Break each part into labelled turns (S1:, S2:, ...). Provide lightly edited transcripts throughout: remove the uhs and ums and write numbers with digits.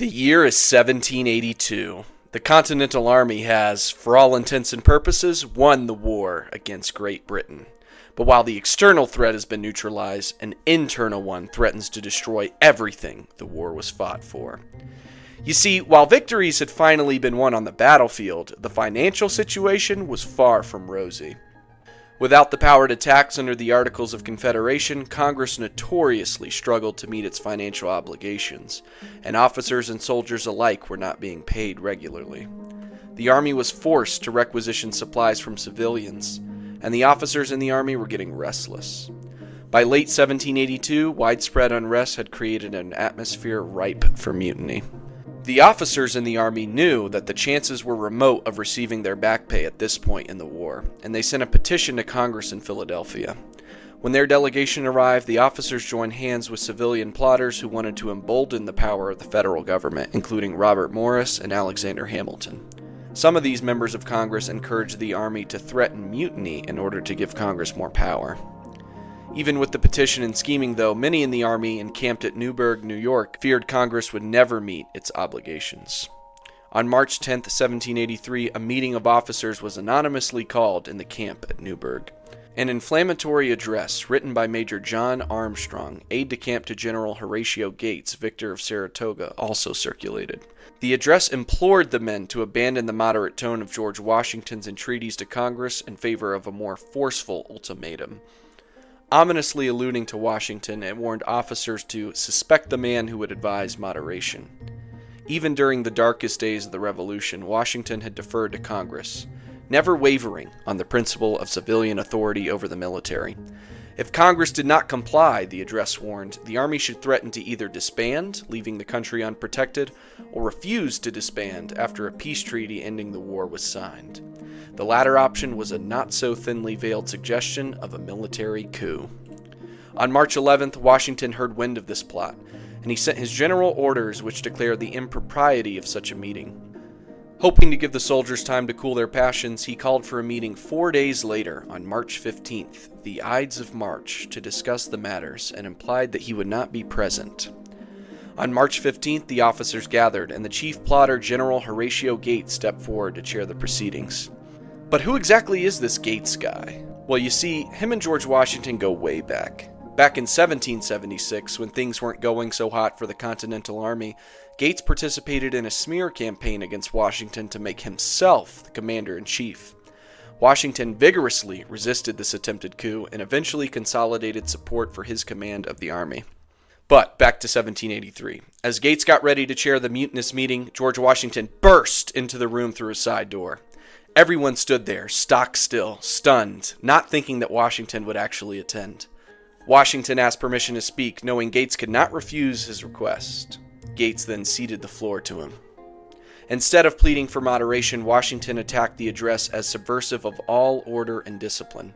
S1: The year is 1782. The Continental Army has, for all intents and purposes, won the war against Great Britain. But while the external threat has been neutralized, an internal one threatens to destroy everything the war was fought for. You see, while victories had finally been won on the battlefield, the financial situation was far from rosy. Without the power to tax under the Articles of Confederation, Congress notoriously struggled to meet its financial obligations, and officers and soldiers alike were not being paid regularly. The Army was forced to requisition supplies from civilians, and the officers in the Army were getting restless. By late 1782, widespread unrest had created an atmosphere ripe for mutiny. The officers in the Army knew that the chances were remote of receiving their back pay at this point in the war, and they sent a petition to Congress in Philadelphia. When their delegation arrived, the officers joined hands with civilian plotters who wanted to embolden the power of the federal government, including Robert Morris and Alexander Hamilton. Some of these members of Congress encouraged the Army to threaten mutiny in order to give Congress more power. Even with the petition and scheming, though, many in the Army encamped at Newburgh, New York, feared Congress would never meet its obligations. On March 10, 1783, a meeting of officers was anonymously called in the camp at Newburgh. An inflammatory address written by Major John Armstrong, aide-de-camp to General Horatio Gates, victor of Saratoga, also circulated. The address implored the men to abandon the moderate tone of George Washington's entreaties to Congress in favor of a more forceful ultimatum. Ominously alluding to Washington, it warned officers to suspect the man who would advise moderation. Even during the darkest days of the Revolution, Washington had deferred to Congress, never wavering on the principle of civilian authority over the military. If Congress did not comply, the address warned, the Army should threaten to either disband, leaving the country unprotected, or refuse to disband after a peace treaty ending the war was signed. The latter option was a not-so-thinly veiled suggestion of a military coup. On March 11th, Washington heard wind of this plot, and he sent his general orders which declared the impropriety of such a meeting. Hoping to give the soldiers time to cool their passions, he called for a meeting 4 days later, on March 15th, the Ides of March, to discuss the matters, and implied that he would not be present. On March 15th, the officers gathered, and the chief plotter, General Horatio Gates, stepped forward to chair the proceedings. But who exactly is this Gates guy? Well, you see, him and George Washington go way back. Back in 1776, when things weren't going so hot for the Continental Army, Gates participated in a smear campaign against Washington to make himself the commander-in-chief. Washington vigorously resisted this attempted coup and eventually consolidated support for his command of the army. But back to 1783. As Gates got ready to chair the mutinous meeting, George Washington burst into the room through a side door. Everyone stood there, stock still, stunned, not thinking that Washington would actually attend. Washington asked permission to speak, knowing Gates could not refuse his request. Gates then ceded the floor to him. Instead of pleading for moderation, Washington attacked the address as subversive of all order and discipline.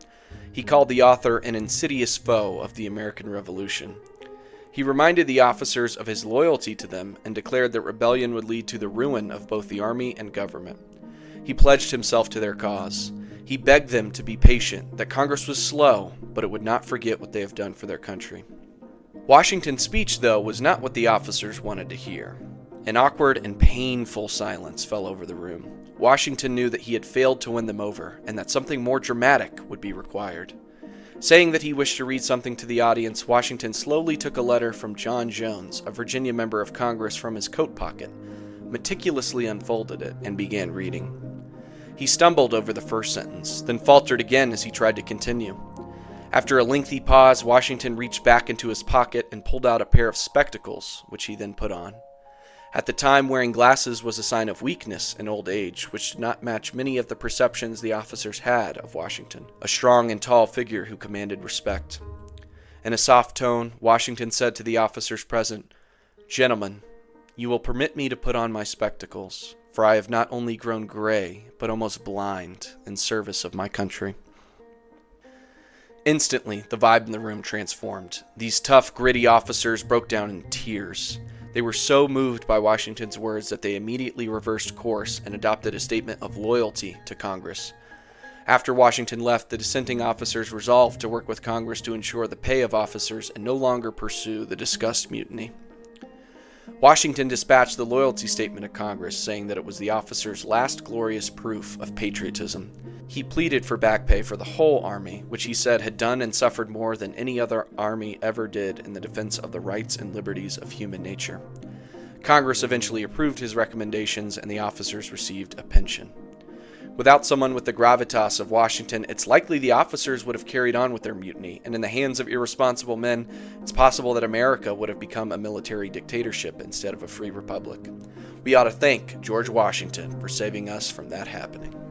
S1: He called the author an insidious foe of the American Revolution. He reminded the officers of his loyalty to them and declared that rebellion would lead to the ruin of both the army and government. He pledged himself to their cause. He begged them to be patient, that Congress was slow, but it would not forget what they have done for their country. Washington's speech, though, was not what the officers wanted to hear. An awkward and painful silence fell over the room. Washington knew that he had failed to win them over, and that something more dramatic would be required. Saying that he wished to read something to the audience, Washington slowly took a letter from John Jones, a Virginia member of Congress, from his coat pocket, meticulously unfolded it, and began reading. He stumbled over the first sentence, then faltered again as he tried to continue. After a lengthy pause, Washington reached back into his pocket and pulled out a pair of spectacles, which he then put on. At the time, wearing glasses was a sign of weakness and old age, which did not match many of the perceptions the officers had of Washington, a strong and tall figure who commanded respect. In a soft tone, Washington said to the officers present, "Gentlemen, you will permit me to put on my spectacles, for I have not only grown gray, but almost blind in service of my country." Instantly, the vibe in the room transformed. These tough, gritty officers broke down in tears. They were so moved by Washington's words that they immediately reversed course and adopted a statement of loyalty to Congress. After Washington left, the dissenting officers resolved to work with Congress to ensure the pay of officers and no longer pursue the discussed mutiny. Washington dispatched the loyalty statement to Congress, saying that it was the officers' last glorious proof of patriotism. He pleaded for back pay for the whole army, which he said had done and suffered more than any other army ever did in the defense of the rights and liberties of human nature. Congress eventually approved his recommendations, and the officers received a pension. Without someone with the gravitas of Washington, it's likely the officers would have carried on with their mutiny, and in the hands of irresponsible men, it's possible that America would have become a military dictatorship instead of a free republic. We ought to thank George Washington for saving us from that happening.